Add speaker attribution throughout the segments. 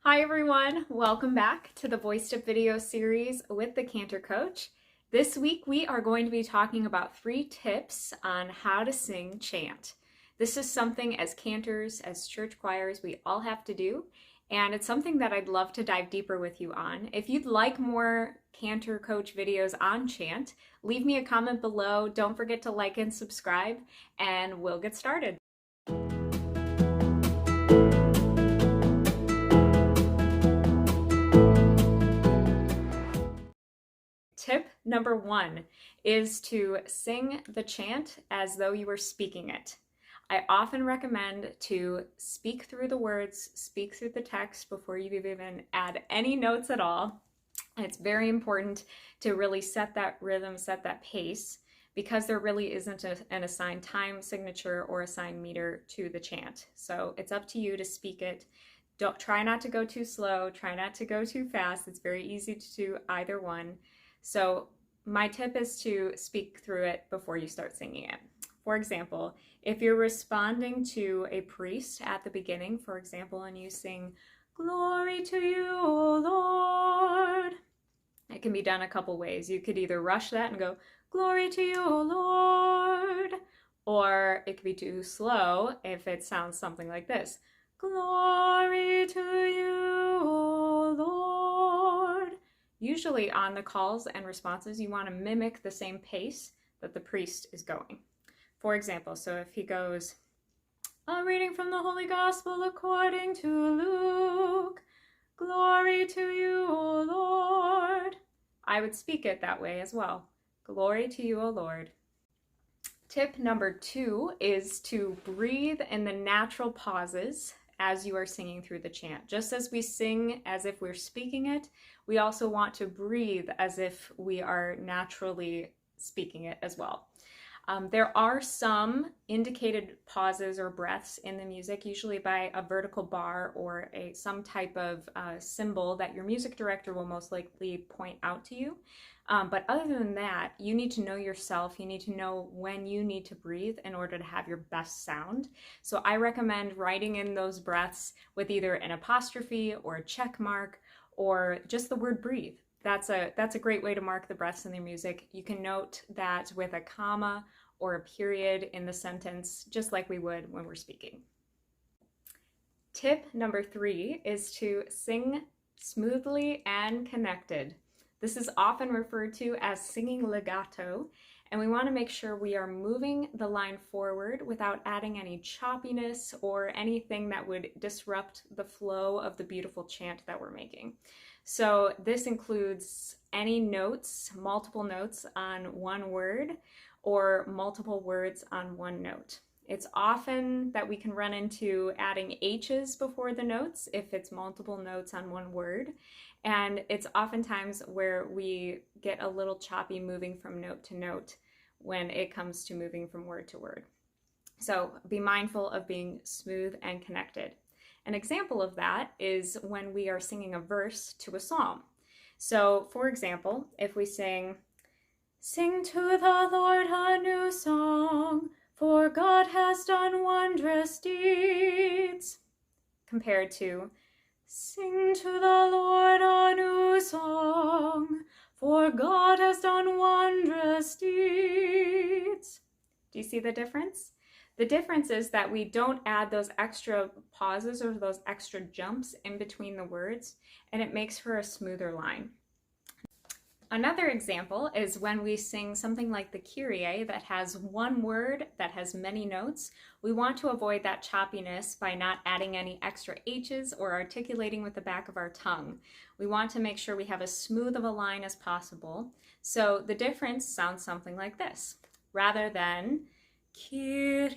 Speaker 1: Hi everyone, welcome back to the Voice Tip video series with the Cantor Coach. This week we are going to be talking about 3 tips on how to sing chant. This is something as cantors, as church choirs, we all have to do, and it's something that I'd love to dive deeper with you on. If you'd like more Cantor Coach videos on chant, leave me a comment below. Don't forget to like and subscribe, and we'll get started. Tip number 1 is to sing the chant as though you were speaking it. I often recommend to speak through the words, speak through the text before you even add any notes at all. And it's very important to really set that rhythm, set that pace, because there really isn't an assigned time signature or assigned meter to the chant. So it's up to you to speak it. Try not to go too slow, try not to go too fast. It's very easy to do either one. So my tip is to speak through it before you start singing it. For example, if you're responding to a priest at the beginning, for example, and you sing, "Glory to you, O Lord," it can be done a couple ways. You could either rush that and go, "Glory to you, O Lord," or it could be too slow if it sounds something like this. "Glory to you, O Lord." Usually on the calls and responses, you want to mimic the same pace that the priest is going. For example, so if he goes, "A reading from the Holy Gospel according to Luke, glory to you, O Lord," I would speak it that way as well. Glory to you, O Lord. Tip number 2 is to breathe in the natural pauses as you are singing through the chant. Just as we sing as if we're speaking it, we also want to breathe as if we are naturally speaking it as well. There are some indicated pauses or breaths in the music, usually by a vertical bar or some type of symbol that your music director will most likely point out to you. But other than that, you need to know yourself. You need to know when you need to breathe in order to have your best sound. So I recommend writing in those breaths with either an apostrophe or a check mark or just the word breathe. That's a great way to mark the breaths in the music. You can note that with a comma or a period in the sentence, just like we would when we're speaking. Tip number 3 is to sing smoothly and connected. This is often referred to as singing legato, and we want to make sure we are moving the line forward without adding any choppiness or anything that would disrupt the flow of the beautiful chant that we're making. So this includes any notes, multiple notes on one word, or multiple words on one note. It's often that we can run into adding H's before the notes if it's multiple notes on one word. And it's oftentimes where we get a little choppy moving from note to note when it comes to moving from word to word. So be mindful of being smooth and connected. An example of that is when we are singing a verse to a psalm. So for example, if we sing, "Sing to the Lord a new song, for God has done wondrous deeds," compared to, "Sing to the Lord a new song, for God has done wondrous deeds." Do you see the difference? The difference is that we don't add those extra pauses or those extra jumps in between the words, and it makes for a smoother line. Another example is when we sing something like the Kyrie that has one word that has many notes. We want to avoid that choppiness by not adding any extra H's or articulating with the back of our tongue. We want to make sure we have as smooth of a line as possible. So the difference sounds something like this. Rather than Kyrie,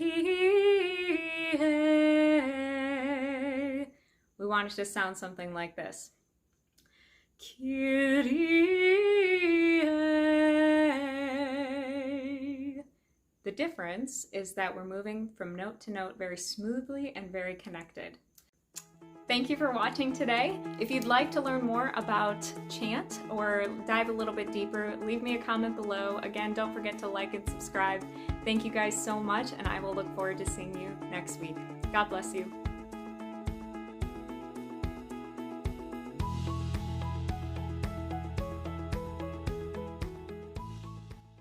Speaker 1: we want it to sound something like this. Kyrie. The difference is that we're moving from note to note very smoothly and very connected. Thank you for watching today. If you'd like to learn more about chant or dive a little bit deeper, leave me a comment below. Again, don't forget to like and subscribe. Thank you guys so much, and I will look forward to seeing you next week. God bless you.